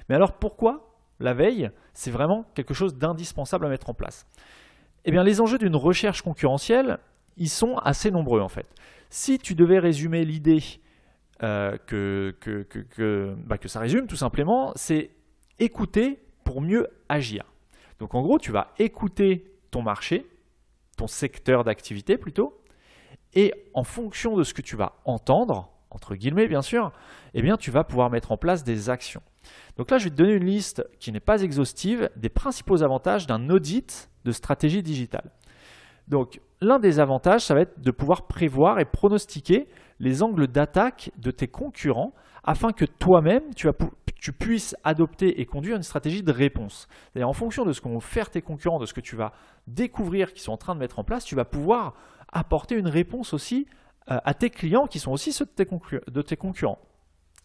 Mais alors pourquoi la veille, c'est vraiment quelque chose d'indispensable à mettre en place? Eh bien, les enjeux d'une recherche concurrentielle, ils sont assez nombreux en fait. Si tu devais résumer l'idée que ça résume tout simplement, c'est écouter pour mieux agir. Donc en gros, tu vas écouter ton marché, ton secteur d'activité plutôt, et en fonction de ce que tu vas entendre, entre guillemets bien sûr, eh bien tu vas pouvoir mettre en place des actions. Donc là, je vais te donner une liste qui n'est pas exhaustive des principaux avantages d'un audit de stratégie digitale. Donc l'un des avantages, ça va être de pouvoir prévoir et pronostiquer les angles d'attaque de tes concurrents afin que toi-même, tu puisses adopter et conduire une stratégie de réponse. C'est-à-dire en fonction de ce qu'ont faire tes concurrents, de ce que tu vas découvrir qu'ils sont en train de mettre en place, tu vas pouvoir apporter une réponse aussi à tes clients qui sont aussi ceux de tes concurrents.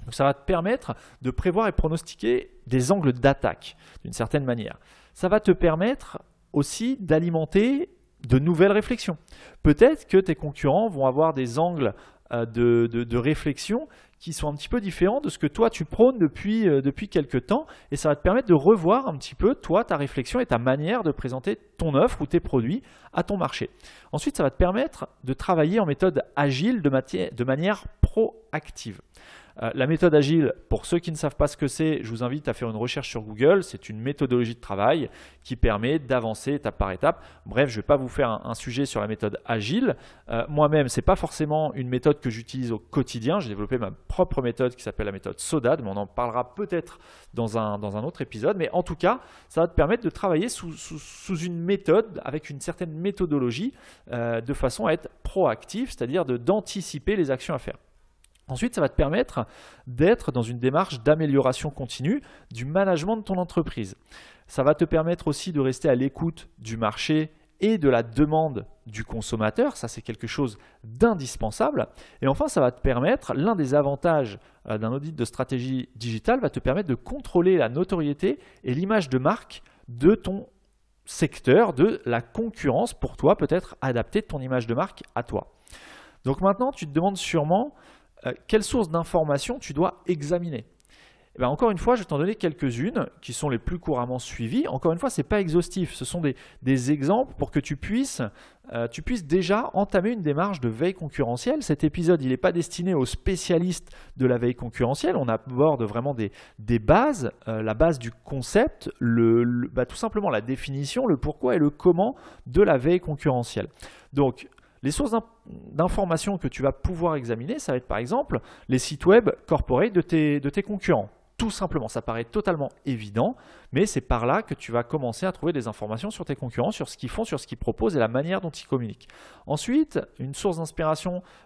Donc ça va te permettre de prévoir et pronostiquer des angles d'attaque d'une certaine manière. Ça va te permettre aussi d'alimenter de nouvelles réflexions. Peut-être que tes concurrents vont avoir des angles de réflexion qui sont un petit peu différents de ce que toi tu prônes depuis quelques temps, et ça va te permettre de revoir un petit peu toi, ta réflexion et ta manière de présenter ton offre ou tes produits à ton marché. Ensuite, ça va te permettre de travailler en méthode agile de manière proactive. La méthode agile, pour ceux qui ne savent pas ce que c'est, je vous invite à faire une recherche sur Google. C'est une méthodologie de travail qui permet d'avancer étape par étape. Bref, je ne vais pas vous faire un sujet sur la méthode agile. Moi-même, ce n'est pas forcément une méthode que j'utilise au quotidien. J'ai développé ma propre méthode qui s'appelle la méthode SODAD, mais on en parlera peut-être dans un autre épisode. Mais en tout cas, ça va te permettre de travailler sous une méthode avec une certaine méthodologie de façon à être proactif, c'est-à-dire d'anticiper les actions à faire. Ensuite, ça va te permettre d'être dans une démarche d'amélioration continue du management de ton entreprise. Ça va te permettre aussi de rester à l'écoute du marché et de la demande du consommateur. Ça, c'est quelque chose d'indispensable. Et enfin, ça va te permettre, l'un des avantages d'un audit de stratégie digitale va te permettre de contrôler la notoriété et l'image de marque de ton secteur, de la concurrence pour toi, peut-être adapter ton image de marque à toi. Donc maintenant, tu te demandes sûrement quelles sources d'informations tu dois examiner. Et bien, encore une fois, je vais t'en donner quelques-unes qui sont les plus couramment suivies. Encore une fois, ce n'est pas exhaustif, ce sont des exemples pour que tu puisses déjà entamer une démarche de veille concurrentielle. Cet épisode, il n'est pas destiné aux spécialistes de la veille concurrentielle. On aborde vraiment des bases, la base du concept, tout simplement la définition, le pourquoi et le comment de la veille concurrentielle. Donc, les sources d'informations que tu vas pouvoir examiner, ça va être par exemple les sites web corporate de tes concurrents. Tout simplement, ça paraît totalement évident, mais c'est par là que tu vas commencer à trouver des informations sur tes concurrents, sur ce qu'ils font, sur ce qu'ils proposent et la manière dont ils communiquent. Ensuite, une source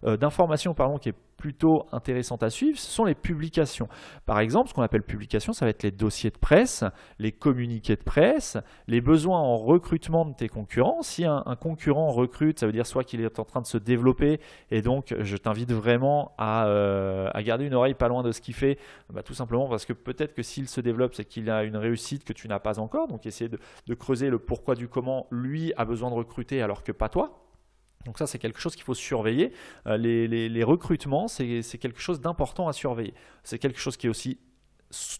d'information qui est plutôt intéressante à suivre, ce sont les publications. Par exemple, ce qu'on appelle publications, ça va être les dossiers de presse, les communiqués de presse, les besoins en recrutement de tes concurrents. Si un concurrent recrute, ça veut dire soit qu'il est en train de se développer, et donc je t'invite vraiment à garder une oreille pas loin de ce qu'il fait, tout simplement parce que peut-être que s'il se développe, c'est qu'il a une réussite que tu n'as pas encore, donc essayer de creuser le pourquoi du comment lui a besoin de recruter alors que pas toi. Donc ça, c'est quelque chose qu'il faut surveiller. Les recrutements, c'est quelque chose d'important à surveiller. C'est quelque chose qui est aussi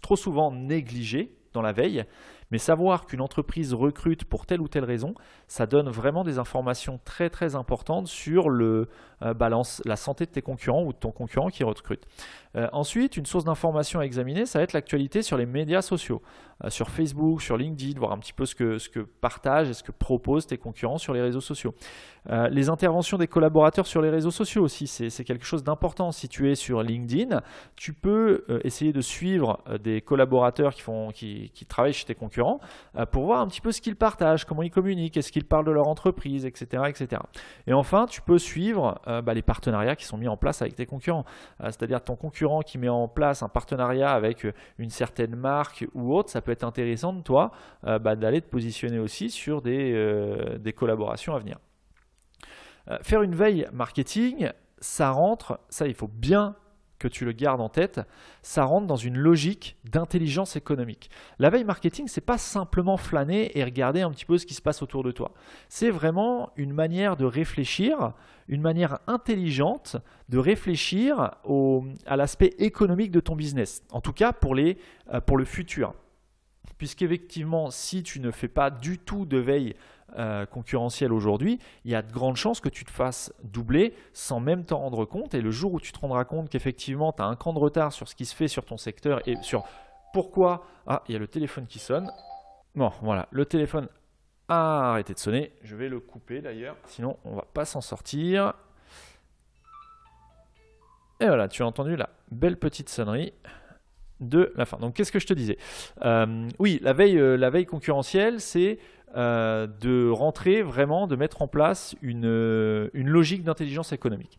trop souvent négligé dans la veille, mais savoir qu'une entreprise recrute pour telle ou telle raison, ça donne vraiment des informations très très importantes sur la santé de tes concurrents ou de ton concurrent qui recrute. Ensuite, une source d'information à examiner, ça va être l'actualité sur les médias sociaux, sur Facebook, sur LinkedIn, voir un petit peu ce que partagent et ce que proposent tes concurrents sur les réseaux sociaux. Les interventions des collaborateurs sur les réseaux sociaux aussi, c'est quelque chose d'important. Si tu es sur LinkedIn, tu peux essayer de suivre des collaborateurs qui travaillent chez tes concurrents pour voir un petit peu ce qu'ils partagent, comment ils communiquent, est-ce qu'ils parlent de leur entreprise, etc. etc. Et enfin, tu peux suivre les partenariats qui sont mis en place avec tes concurrents. C'est-à-dire ton concurrent qui met en place un partenariat avec une certaine marque ou autre, ça peut être intéressant de toi d'aller te positionner aussi sur des collaborations à venir. Faire une veille marketing, ça il faut bien que tu le gardes en tête, ça rentre dans une logique d'intelligence économique. La veille marketing, c'est pas simplement flâner et regarder un petit peu ce qui se passe autour de toi. C'est vraiment une manière de réfléchir, une manière intelligente de réfléchir à l'aspect économique de ton business. En tout cas pour le futur. Puisqu'effectivement, si tu ne fais pas du tout de veille concurrentielle aujourd'hui, il y a de grandes chances que tu te fasses doubler sans même t'en rendre compte. Et le jour où tu te rendras compte qu'effectivement, tu as un cran de retard sur ce qui se fait sur ton secteur et sur pourquoi… Ah, il y a le téléphone qui sonne. Bon, voilà, le téléphone a arrêté de sonner. Je vais le couper d'ailleurs, sinon on ne va pas s'en sortir. Et voilà, tu as entendu la belle petite sonnerie de la fin. Donc, qu'est-ce que je te disais? Oui, la veille concurrentielle, c'est de rentrer vraiment, de mettre en place une logique d'intelligence économique.